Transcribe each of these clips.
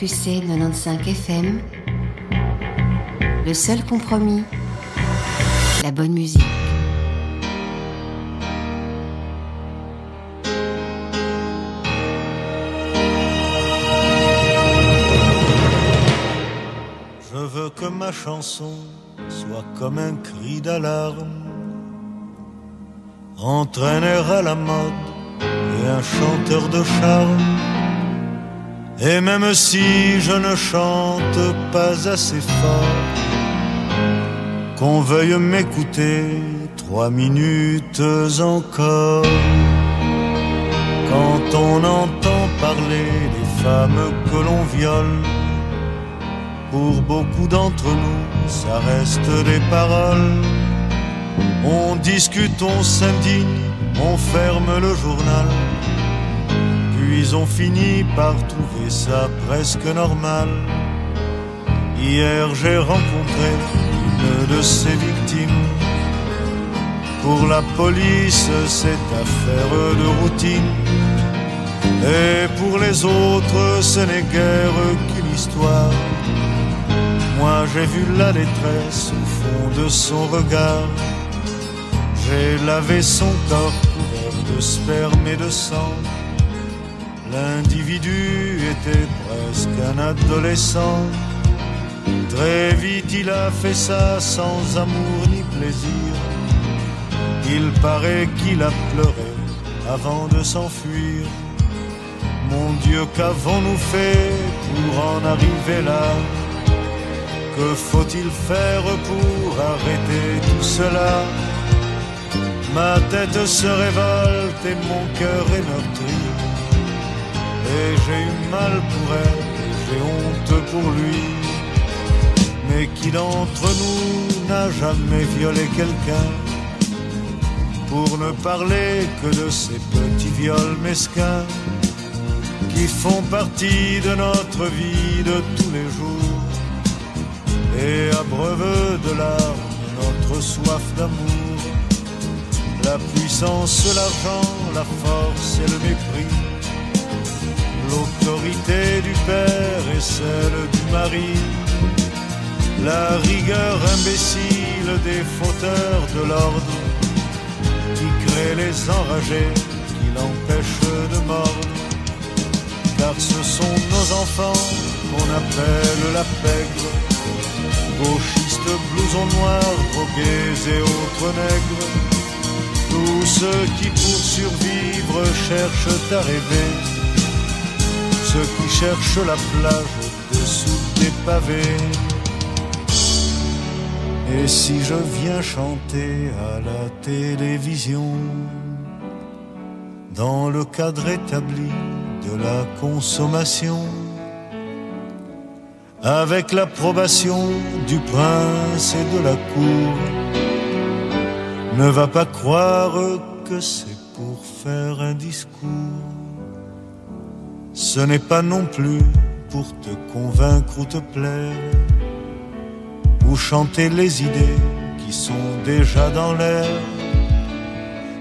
RQC 95 FM, le seul compromis, la bonne musique. Je veux que ma chanson soit comme un cri d'alarme, entraîner à la mode et un chanteur de charme. Et même si je ne chante pas assez fort, qu'on veuille m'écouter 3 minutes encore. Quand on entend parler des femmes que l'on viole, pour beaucoup d'entre nous, ça reste des paroles. On discute, on s'indigne, on ferme le journal, puis on finit par trouver ça presque normal. Hier j'ai rencontré une de ces victimes. Pour la police c'est affaire de routine, et pour les autres ce n'est guère qu'une histoire. Moi j'ai vu la détresse au fond de son regard. J'ai lavé son corps couvert de sperme et de sang. L'individu était presque un adolescent. Très vite il a fait ça sans amour ni plaisir. Il paraît qu'il a pleuré avant de s'enfuir. Mon Dieu, qu'avons-nous fait pour en arriver là? Que faut-il faire pour arrêter tout cela? Ma tête se révolte et mon cœur est meurtri. Et j'ai eu mal pour elle, et j'ai honte pour lui. Mais qui d'entre nous n'a jamais violé quelqu'un? Pour ne parler que de ces petits viols mesquins qui font partie de notre vie de tous les jours et abreuvent de larmes notre soif d'amour. La puissance, l'argent, la force et le mépris, l'autorité du père et celle du mari, la rigueur imbécile des fauteurs de l'ordre qui créent les enragés, qui l'empêchent de mordre. Car ce sont nos enfants qu'on appelle la pègre, gauchistes, blousons noirs, drogués et autres nègres. Tous ceux qui pour survivre cherchent à rêver, ceux qui cherchent la plage au-dessous des pavés. Et si je viens chanter à la télévision, dans le cadre établi de la consommation, avec l'approbation du prince et de la cour, ne va pas croire que c'est pour faire un discours. Ce n'est pas non plus pour te convaincre ou te plaire, ou chanter les idées qui sont déjà dans l'air,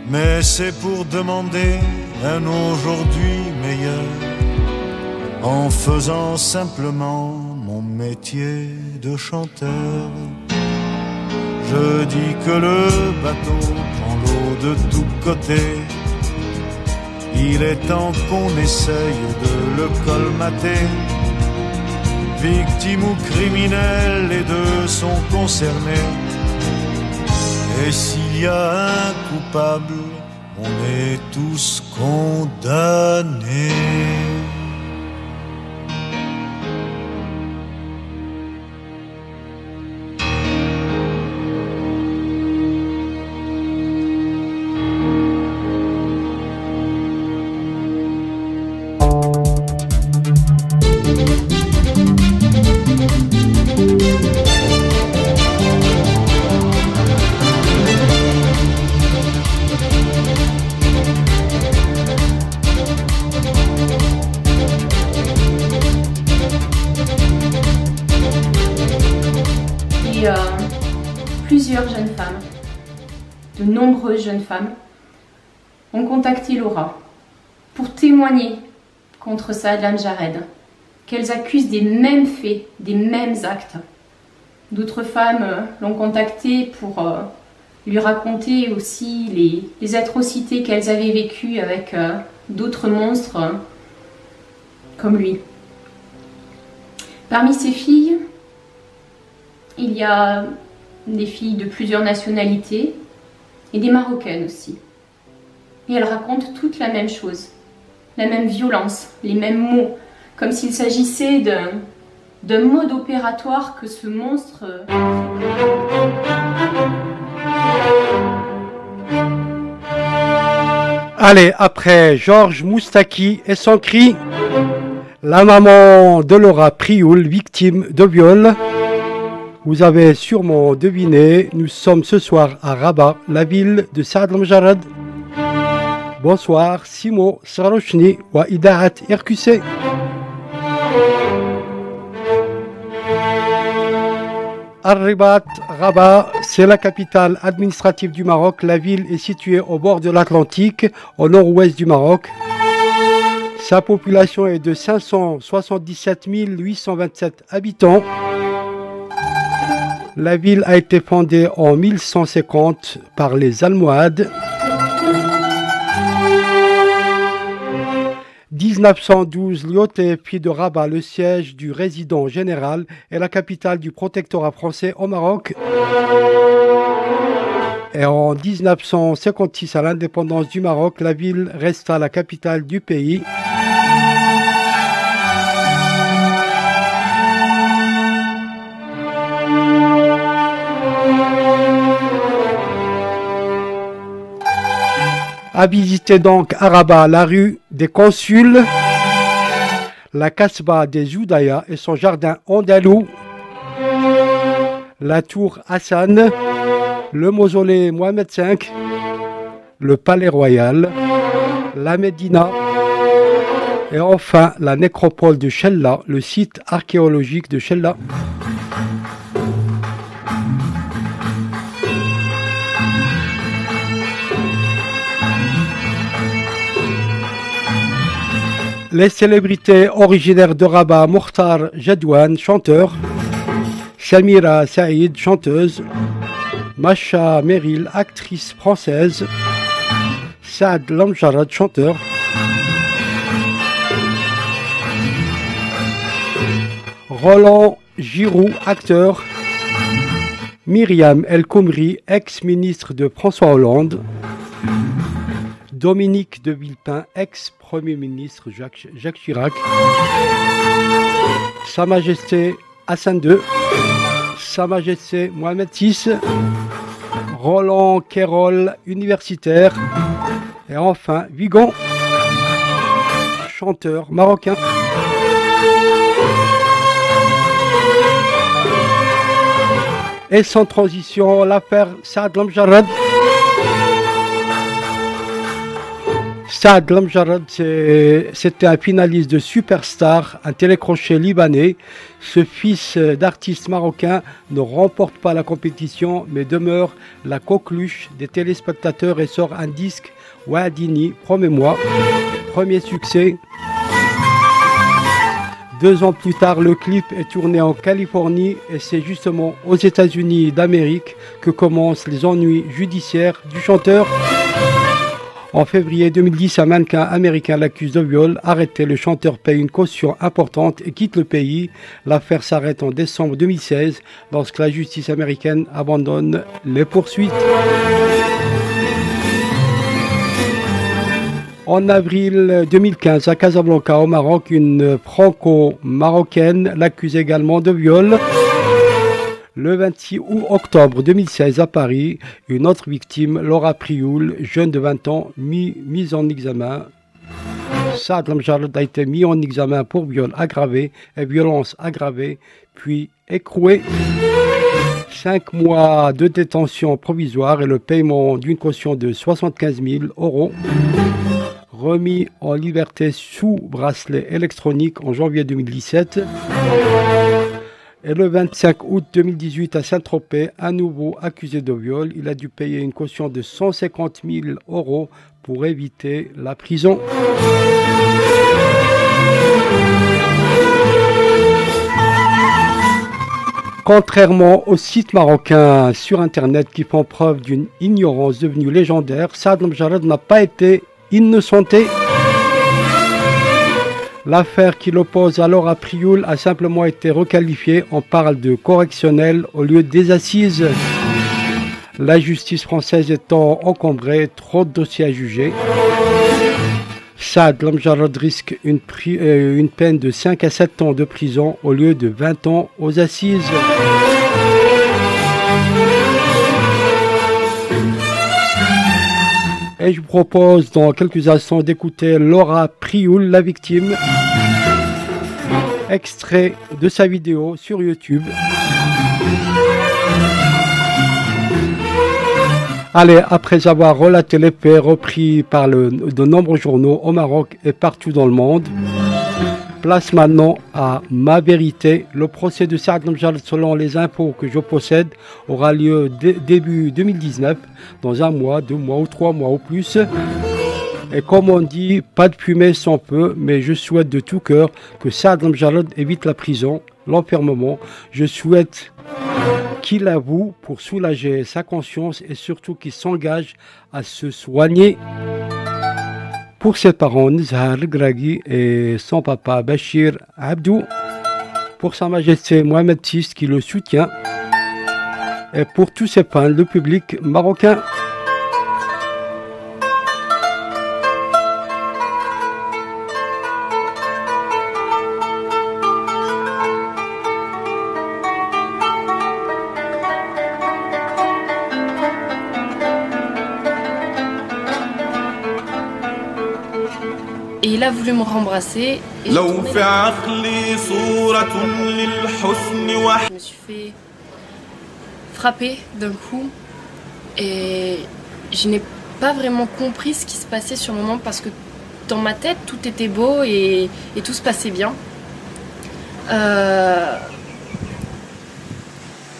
mais c'est pour demander un aujourd'hui meilleur, en faisant simplement mon métier de chanteur. Je dis que le bateau prend l'eau de tous côtés. Il est temps qu'on essaye de le colmater. Victime ou criminel, les deux sont concernés. Et s'il y a un coupable, on est tous condamnés. Plusieurs jeunes femmes, de nombreuses jeunes femmes, ont contacté Laura pour témoigner contre Saad Lamjarred, qu'elles accusent des mêmes faits, des mêmes actes. D'autres femmes l'ont contacté pour lui raconter aussi les atrocités qu'elles avaient vécues avec d'autres monstres comme lui. Parmi ces filles, il y a des filles de plusieurs nationalités et des Marocaines aussi. Et elles racontent toutes la même chose, la même violence, les mêmes mots, comme s'il s'agissait d'un mode opératoire que ce monstre... Allez, après Georges Moustaki et son cri, la maman de Laura Prioul, victime de viol. Vous avez sûrement deviné, nous sommes ce soir à Rabat, la ville de Saad al-Mjarrad. Bonsoir, Simo Sarochni wa Idaat RQC. Al-Ribat, Rabat, c'est la capitale administrative du Maroc. La ville est située au bord de l'Atlantique, au nord-ouest du Maroc. Sa population est de 577 827 habitants. La ville a été fondée en 1150 par les Almohades. 1912, Lyautey fit de Rabat le siège du résident général et la capitale du protectorat français au Maroc. Et en 1956, à l'indépendance du Maroc, la ville resta la capitale du pays. À visiter donc à Rabat la rue des Consuls, la Kasbah des Oudaya et son jardin andalou, la tour Hassan, le mausolée Mohamed V, le palais royal, la Médina et enfin la nécropole de Chella, le site archéologique de Chella. Les célébrités originaires de Rabat, Mokhtar Jadouane, chanteur, Samira Saïd, chanteuse, Macha Merrill, actrice française, Saad al-Mjarrad, chanteur, Roland Giroux, acteur, Myriam El Khomri, ex-ministre de François Hollande, Dominique de Villepin, ex-premier ministre Jacques Chirac, Sa Majesté Hassan II, Sa Majesté Mohamed VI, Roland Quérol, universitaire, et enfin Vigan, chanteur marocain. Et sans transition, l'affaire Saad al-Mjarrad. Saad al-Mjarrad, c'était un finaliste de Superstar, un télécrochet libanais. Ce fils d'artiste marocain ne remporte pas la compétition, mais demeure la coqueluche des téléspectateurs et sort un disque Wa'adini, promets-moi, premier succès. 2 ans plus tard, le clip est tourné en Californie et c'est justement aux États-Unis d'Amérique que commencent les ennuis judiciaires du chanteur. En février 2010, un mannequin américain l'accuse de viol. Arrêté, le chanteur paye une caution importante et quitte le pays. L'affaire s'arrête en décembre 2016 lorsque la justice américaine abandonne les poursuites. En avril 2015, à Casablanca, au Maroc, une franco-marocaine l'accuse également de viol. Le 26 octobre 2016 à Paris, une autre victime, Laura Prioul, jeune de 20 ans, mise en examen. Saad al-Mjarrad a été mis en examen pour viol aggravé et violence aggravée, puis écroué. 5 mois de détention provisoire et le paiement d'une caution de 75 000 €. Remis en liberté sous bracelet électronique en janvier 2017. Et le 25 août 2018 à Saint-Tropez, à nouveau accusé de viol, il a dû payer une caution de 150 000 € pour éviter la prison. Contrairement aux sites marocains sur internet qui font preuve d'une ignorance devenue légendaire, Saad Lemjarrad n'a pas été innocenté. L'affaire qui l'oppose à Laura Prioul a simplement été requalifiée. On parle de correctionnel au lieu des assises. La justice française étant encombrée, trop de dossiers à juger. Saad Lemjarrad risque une peine de 5 à 7 ans de prison au lieu de 20 ans aux assises. Et je vous propose dans quelques instants d'écouter Laura Prioul, la victime, extrait de sa vidéo sur YouTube. Allez, après avoir relaté les faits repris par de nombreux journaux au Maroc et partout dans le monde, place maintenant à Ma Vérité. Le procès de Saad Lemjarrad, selon les infos que je possède, aura lieu début 2019, dans 1 mois, 2 mois ou 3 mois ou plus. Et comme on dit, pas de fumée sans feu, mais je souhaite de tout cœur que Saad Lemjarrad évite la prison, l'enfermement. Je souhaite qu'il avoue pour soulager sa conscience et surtout qu'il s'engage à se soigner. Pour ses parents Nizhar Graghi et son papa Bachir Abdou, pour Sa Majesté Mohamed VI qui le soutient, et pour tous ses fans, le public marocain. Et il a voulu me rembrasser. Et je me suis fait frapper d'un coup. Et je n'ai pas vraiment compris ce qui se passait sur le moment parce que dans ma tête, tout était beau et tout se passait bien.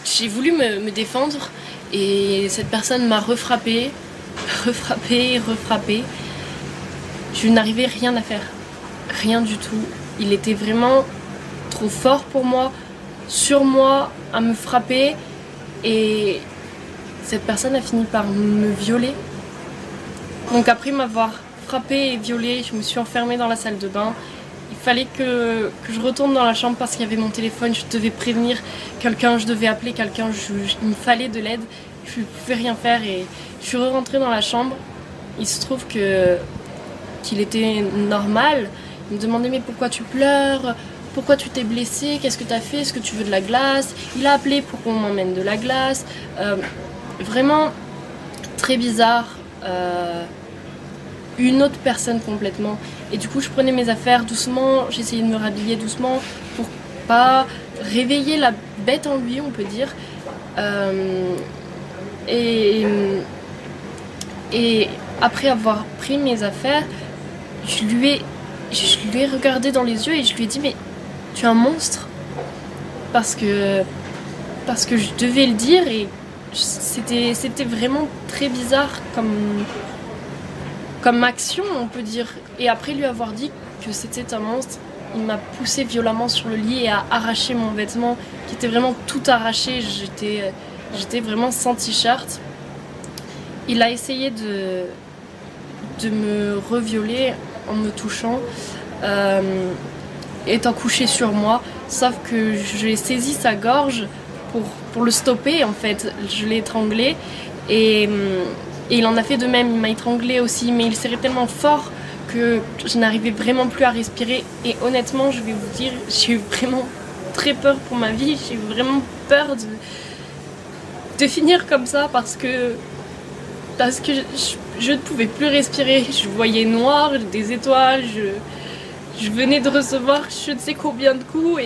J'ai voulu me défendre et cette personne m'a refrappé. Je n'arrivais rien à faire, rien du tout. Il était vraiment trop fort pour moi, sur moi, à me frapper. Et cette personne a fini par me violer. Donc après m'avoir frappé et violé, je me suis enfermée dans la salle de bain. Il fallait que je retourne dans la chambre parce qu'il y avait mon téléphone. Je devais prévenir quelqu'un, je devais appeler quelqu'un. Il me fallait de l'aide. Je ne pouvais rien faire et je suis rentrée dans la chambre. Il se trouve qu'il était normal. Il me demandait mais pourquoi tu pleures, pourquoi tu t'es blessé, qu'est-ce que tu as fait, est-ce que tu veux de la glace. Il a appelé pour qu'on m'emmène de la glace. Vraiment très bizarre. Une autre personne complètement. Et du coup je prenais mes affaires doucement, j'essayais de me rhabiller doucement pour pas réveiller la bête en lui, on peut dire. Et après avoir pris mes affaires, je lui ai regardé dans les yeux et je lui ai dit mais tu es un monstre, parce que je devais le dire et c'était vraiment très bizarre comme action, on peut dire. Et après lui avoir dit que c'était un monstre, il m'a poussé violemment sur le lit et a arraché mon vêtement qui était vraiment tout arraché. J'étais vraiment sans t-shirt. Il a essayé de me revioler en me touchant, étant couché sur moi, sauf que j'ai saisi sa gorge pour le stopper en fait. Je l'ai étranglé et il en a fait de même, il m'a étranglé aussi, mais il serrait tellement fort que je n'arrivais vraiment plus à respirer. Et honnêtement, je vais vous dire, j'ai eu vraiment très peur pour ma vie, j'ai eu vraiment peur de finir comme ça parce que je ne pouvais plus respirer. Je voyais noir, des étoiles, je venais de recevoir je ne sais combien de coups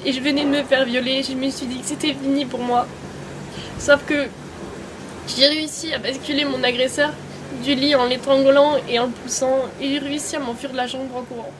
et je venais de me faire violer. Je me suis dit que c'était fini pour moi. Sauf que j'ai réussi à basculer mon agresseur du lit en l'étranglant et en le poussant et j'ai réussi à m'enfuir de la chambre en courant.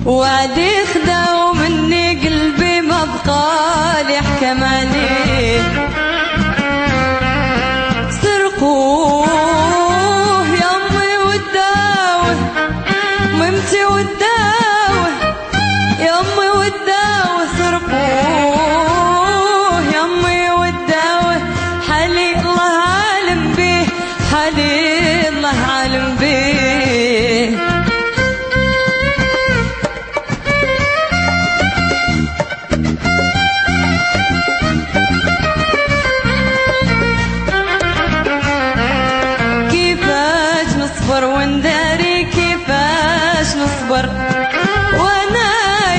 وعدي خداو مني قلبي ما بقالي يحكم عليه سرقوه يمي وداوه ممتي وداوه يمي وداوه سرقوه يمي وداوه حالي الله عالم بيه حالي الله عالم بيه ونداري كيفاش نصبر وانا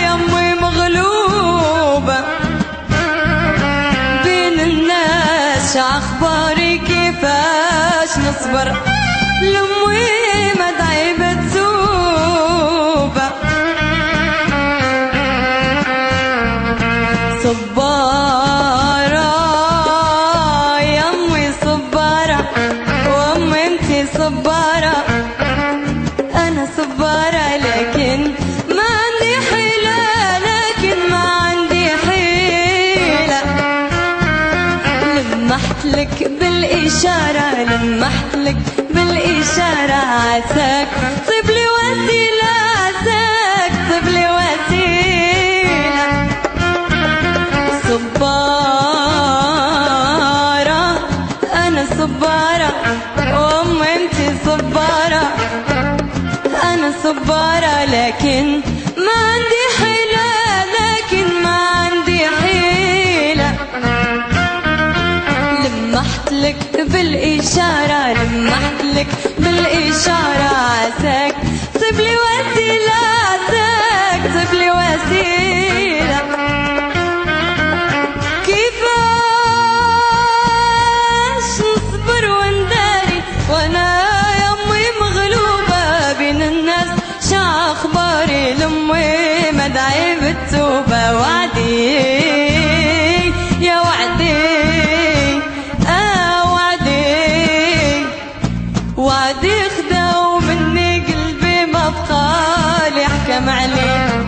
يمي مغلوبة بين الناس اخباري كيفاش نصبر لامي مدعي بتزوبة صبارة يمي صبارة وامي انتي صبارة صبارة لكن ما عندي حيلة لكن ما عندي حيلة لمحتلك بالإشارة لمحتلك بالإشارة عساك طيب لي وسيلة عساك طيب لي وسيلة صبارة أنا صبارة وأمي انتي صبارة أنا صبارة لكن ما عندي حيلة لكن ما عندي حيلة لمحتلك بالإشارة لمحتلك بالإشارة عساك طيب لي وسيلة عساك طيب لي وسيلة كيفاش نصبر ونداري وأنا الناس شا اخباري لامي مدعي بالتوبه وعدي يا وعدي وعدي وعدي خداو مني قلبي ما بقالي يحكم عليه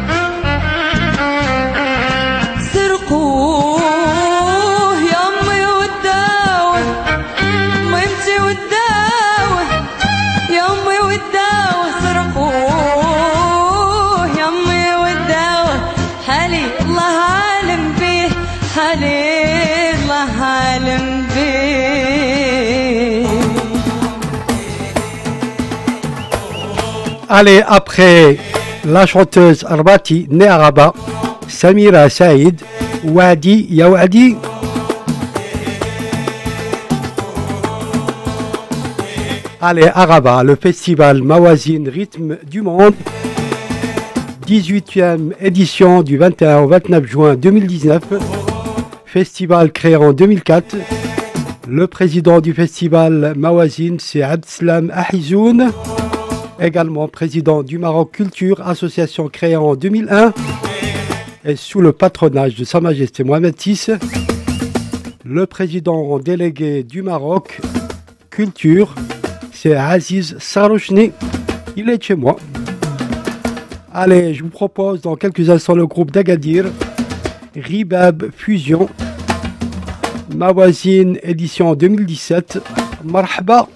سرقوه يمي وداوه ميمتي وداوه يمي وداوه سرقوه يمي وداوه حالي الله عالم بيه حالي الله عالم بيه. Allez, après la chanteuse Arbati, née à Rabat, Samira Saïd, Wadi, ya Wadi. Allez, à Rabat, le festival Mawazine Rythme du Monde, 18e édition du 21 au 29 juin 2019, festival créé en 2004. Le président du festival Mawazine, c'est Abdeslam Ahizoun, également président du Maroc Culture, association créée en 2001, et sous le patronage de Sa Majesté Mohamed VI. Le président délégué du Maroc Culture, c'est Aziz Sarouchni, il est chez moi. Allez, je vous propose dans quelques instants le groupe d'Agadir, Ribab Fusion, Mawazine édition 2017, Marhaba.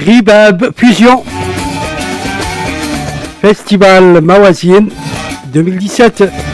Ribab Fusion, Festival Mawazine 2017.